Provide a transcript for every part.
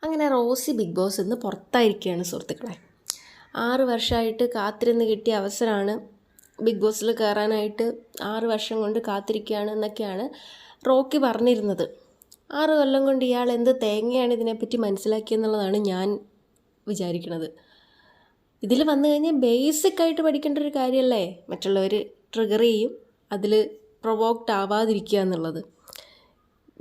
അങ്ങനെ Rossi big boss ഇന്ന് പുറത്തായിരിക്കുകയാണ് സുഹൃത്തുക്കളെ. 6 വർഷമായിട്ട് കാത്തിരുന്ന് കിട്ടിയ അവസരമാണ് ബിഗ് ബോസിൽ കയറാനായിട്ട്. 6 വർഷം കൊണ്ട് കാത്തിരിക്കുകയാണ് എന്നൊക്കെയാണ് റോക്കി പറഞ്ഞിരുന്നത്. 6 കൊല്ലം കൊണ്ട് ഇയാൾ എന്ത് തേങ്ങയാണ് ഇതിനെപ്പറ്റി മനസ്സിലാക്കിയെന്നുള്ളതാണ് ഞാൻ വിചാരിക്കുന്നത്. ഇതിൽ വന്നു കഴിഞ്ഞാൽ ബേസിക്കായിട്ട് പഠിക്കേണ്ട ഒരു കാര്യമല്ലേ മറ്റുള്ളവർ ട്രിഗർ ചെയ്യും, അതിൽ പ്രൊവോക്ഡ് ആവാതിരിക്കുക എന്നുള്ളത്.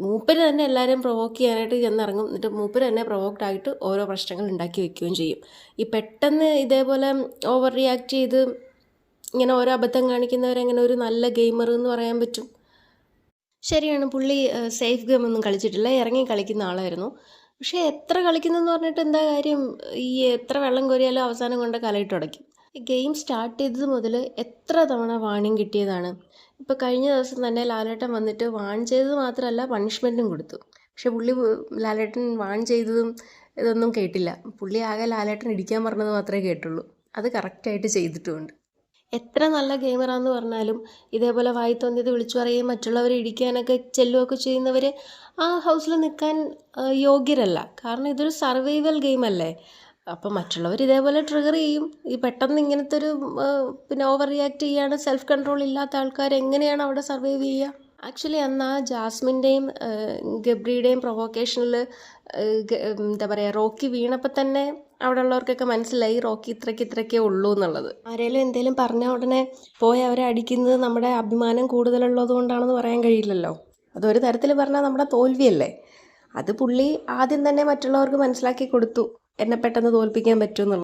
മൂപ്പര് തന്നെ എല്ലാവരും പ്രൊവോക്ക് ചെയ്യാനായിട്ട് ചെന്നിറങ്ങും, എന്നിട്ട് മൂപ്പര് തന്നെ പ്രൊവോക്ഡ് ആയിട്ട് ഓരോ പ്രശ്നങ്ങൾ ഉണ്ടാക്കി വെക്കുകയും ചെയ്യും. ഈ പെട്ടെന്ന് ഇതേപോലെ ഓവർ റിയാക്ട് ചെയ്ത് ഇങ്ങനെ ഓരോ അബദ്ധം കാണിക്കുന്നവരെങ്ങനെ ഒരു നല്ല ഗെയിമർ എന്ന് പറയാൻ പറ്റും? ശരിയാണ്, പുള്ളി സേഫ് ഗെയിം ഒന്നും കളിച്ചിട്ടില്ല, ഇറങ്ങി കളിക്കുന്ന ആളായിരുന്നു. പക്ഷേ എത്ര കളിക്കുന്നെന്ന് പറഞ്ഞിട്ട് എന്താ കാര്യം? ഈ എത്ര വെള്ളം കോരിയാലും അവസാനം കൊണ്ട് കലയിട്ട് ഉടയ്ക്കും. ഈ ഗെയിം സ്റ്റാർട്ട് ചെയ്തത് മുതൽ എത്ര തവണ വാണിംഗ് കിട്ടിയതാണ്. ഇപ്പോൾ കഴിഞ്ഞ ദിവസം തന്നെ ലാലേട്ടൻ വന്നിട്ട് വാൺ ചെയ്തത് മാത്രമല്ല പണിഷ്മെൻറ്റും കൊടുത്തു. പക്ഷെ പുള്ളി ലാലേട്ടൻ വാൺ ചെയ്തതും ഇതൊന്നും കേട്ടില്ല. പുള്ളി ആകെ ലാലേട്ടൻ ഇടിക്കാൻ പറഞ്ഞത് മാത്രമേ കേട്ടുള്ളൂ. അത് കറക്റ്റായിട്ട് ചെയ്തിട്ടുമുണ്ട്. എത്ര നല്ല ഗെയിമറാന്ന് പറഞ്ഞാലും ഇതേപോലെ വായി തോന്നിയത് വിളിച്ചു പറയുകയും മറ്റുള്ളവരെ ഇടിക്കാനൊക്കെ ചെല്ലുകയൊക്കെ ചെയ്യുന്നവർ ആ ഹൗസിൽ നിൽക്കാൻ യോഗ്യരല്ല. കാരണം ഇതൊരു സർവൈവൽ ഗെയിമല്ലേ. അപ്പം മറ്റുള്ളവർ ഇതേപോലെ ട്രിഗർ ചെയ്യും. ഈ പെട്ടെന്ന് ഇങ്ങനത്തെ ഒരു പിന്നെ ഓവർ റിയാക്ട് ചെയ്യാണ്, സെൽഫ് കൺട്രോൾ ഇല്ലാത്ത ആൾക്കാർ എങ്ങനെയാണ് അവിടെ സർവൈവ് ചെയ്യുക? ആക്ച്വലി അന്ന് ആ ജാസ്മിൻ്റെയും ഗബ്രിയുടെയും പ്രൊവോക്കേഷനിൽ എന്താ പറയുക, റോക്കി വീണപ്പോൾ തന്നെ അവിടെ ഉള്ളവർക്കൊക്കെ മനസ്സിലായി റോക്കി ഇത്രയ്ക്കേ ഉള്ളൂ എന്നുള്ളത്. ആരെങ്കിലും എന്തെങ്കിലും പറഞ്ഞ ഉടനെ പോയി അവരെ അടിക്കുന്നത് നമ്മുടെ അഭിമാനം കൂടുതലുള്ളത് കൊണ്ടാണെന്ന് പറയാൻ കഴിയില്ലല്ലോ. അതൊരു തരത്തിൽ പറഞ്ഞാൽ നമ്മുടെ തോൽവിയല്ലേ. അത് പുള്ളി ആദ്യം തന്നെ മറ്റുള്ളവർക്ക് മനസ്സിലാക്കി കൊടുത്തു, എന്നെ പെട്ടെന്ന് തോൽപ്പിക്കാൻ പറ്റുമെന്നുള്ളത്.